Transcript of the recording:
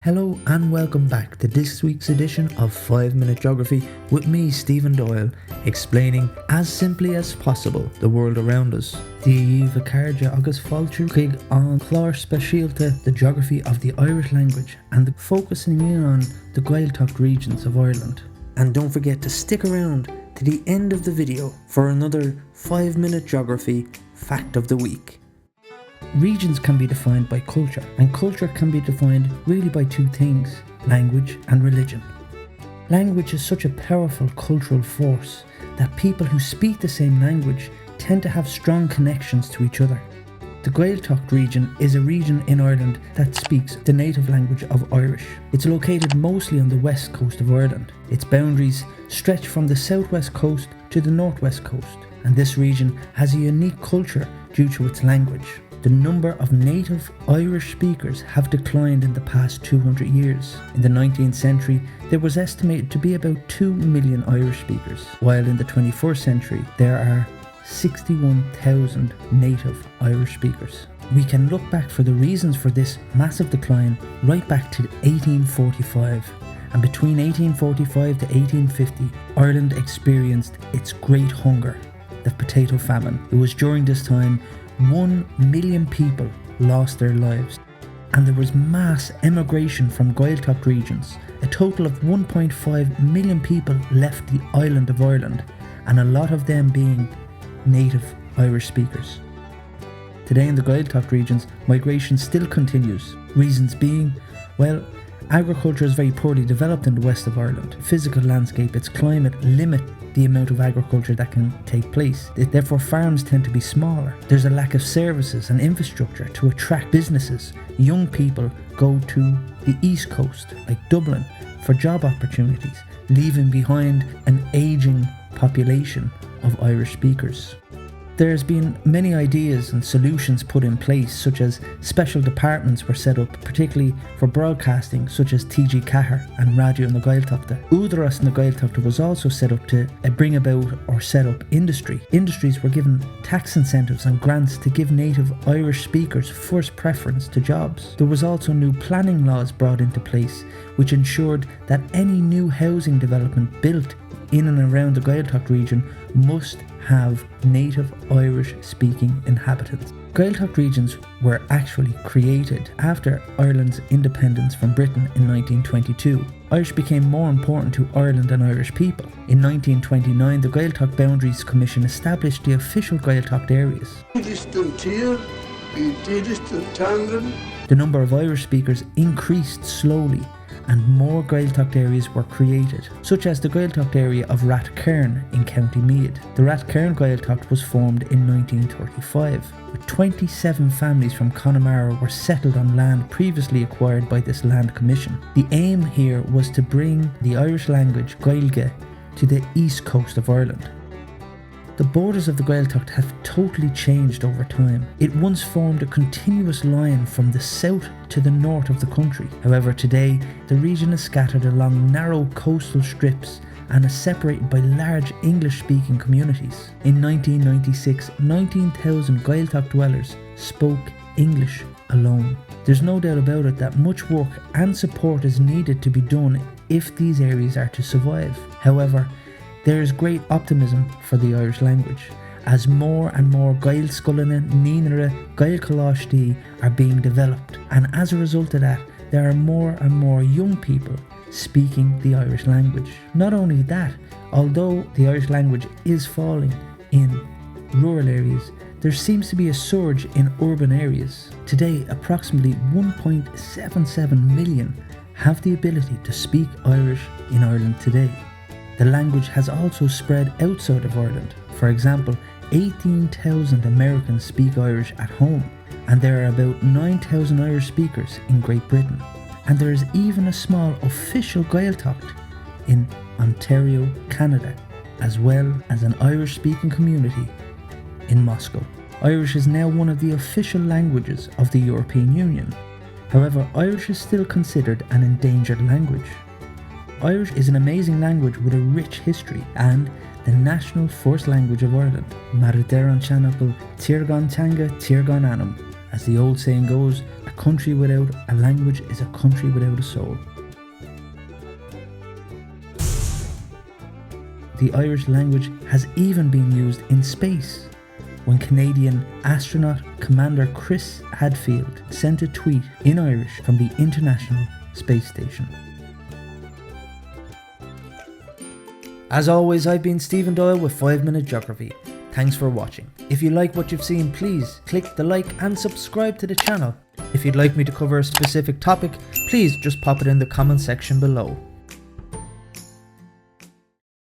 Hello and welcome back to this week's edition of 5 Minute Geography with me, Stephen Doyle, explaining as simply as possible the world around us. Gaeilge agus fáilte chuig an chlár speisialta the geography of the Irish language and focusing in on the Gaeltacht regions of Ireland. And don't forget to stick around to the end of the video for another 5 Minute Geography Fact of the Week. Regions can be defined by culture, and culture can be defined really by two things: language and religion. Language is such a powerful cultural force that people who speak the same language tend to have strong connections to each other. The Gaeltacht region is a region in Ireland that speaks the native language of Irish. It's located mostly on the west coast of Ireland. Its boundaries stretch from the southwest coast to the northwest coast, and this region has a unique culture due to its language. The number of native Irish speakers have declined in the past 200 years. In the 19th century, there was estimated to be about 2 million Irish speakers, while in the 21st century, there are 61,000 native Irish speakers. We can look back for the reasons for this massive decline right back to 1845. And between 1845 to 1850, Ireland experienced its great hunger, the potato famine. It was during this time 1 million people lost their lives, and there was mass emigration from Gaeltacht regions. A total of 1.5 million people left the island of Ireland, and a lot of them being native Irish speakers. Today in the Gaeltacht regions, migration still continues. Reasons being, well, agriculture is very poorly developed in the west of Ireland. Physical landscape, its climate limit the amount of agriculture that can take place. Therefore, farms tend to be smaller. There's a lack of services and infrastructure to attract businesses. Young people go to the east coast, like Dublin, for job opportunities, leaving behind an aging population of Irish speakers. There's been many ideas and solutions put in place, such as special departments were set up, particularly for broadcasting, such as TG Cahir and Radio na Gaeltachta. Údarás na Gaeltachta was also set up to bring about or set up industry. Industries were given tax incentives and grants to give native Irish speakers first preference to jobs. There was also new planning laws brought into place, which ensured that any new housing development built in and around the Gaeltacht region must have native Irish speaking inhabitants. Gaeltacht regions were actually created after Ireland's independence from Britain in 1922. Irish became more important to Ireland and Irish people. In 1929, the Gaeltacht Boundaries Commission established the official Gaeltacht areas. The number of Irish speakers increased slowly, and more Gaeltacht areas were created, such as the Gaeltacht area of Rathcairn in County Meath. The Rathcairn Gaeltacht was formed in 1935, with 27 families from Connemara were settled on land previously acquired by this land commission. The aim here was to bring the Irish language Gaeilge to the east coast of Ireland. The borders of the Gaeltacht have totally changed over time. It once formed a continuous line from the south to the north of the country. However, today, the region is scattered along narrow coastal strips and is separated by large English-speaking communities. In 1996, 19,000 Gaeltacht dwellers spoke English alone. There's no doubt about it that much work and support is needed to be done if these areas are to survive. However, there is great optimism for the Irish language, as more and more Gaelscoileanna, Nínire, Gaelcolaishtí are being developed, and as a result of that, there are more and more young people speaking the Irish language. Not only that, although the Irish language is falling in rural areas, there seems to be a surge in urban areas. Today, approximately 1.77 million have the ability to speak Irish in Ireland today. The language has also spread outside of Ireland. For example, 18,000 Americans speak Irish at home, and there are about 9,000 Irish speakers in Great Britain. And there is even a small official Gaeltacht in Ontario, Canada, as well as an Irish-speaking community in Moscow. Irish is now one of the official languages of the European Union. However, Irish is still considered an endangered language. Irish is an amazing language with a rich history and the national first language of Ireland. Mar deir an teanachal tír gan teanga tír gan anam. As the old saying goes, a country without a language is a country without a soul. The Irish language has even been used in space, when Canadian astronaut Commander Chris Hadfield sent a tweet in Irish from the International Space Station. As always, I've been Stephen Doyle with 5 Minute Geography. Thanks for watching. If you like what you've seen, please click the like and subscribe to the channel. If you'd like me to cover a specific topic, please just pop it in the comment section below.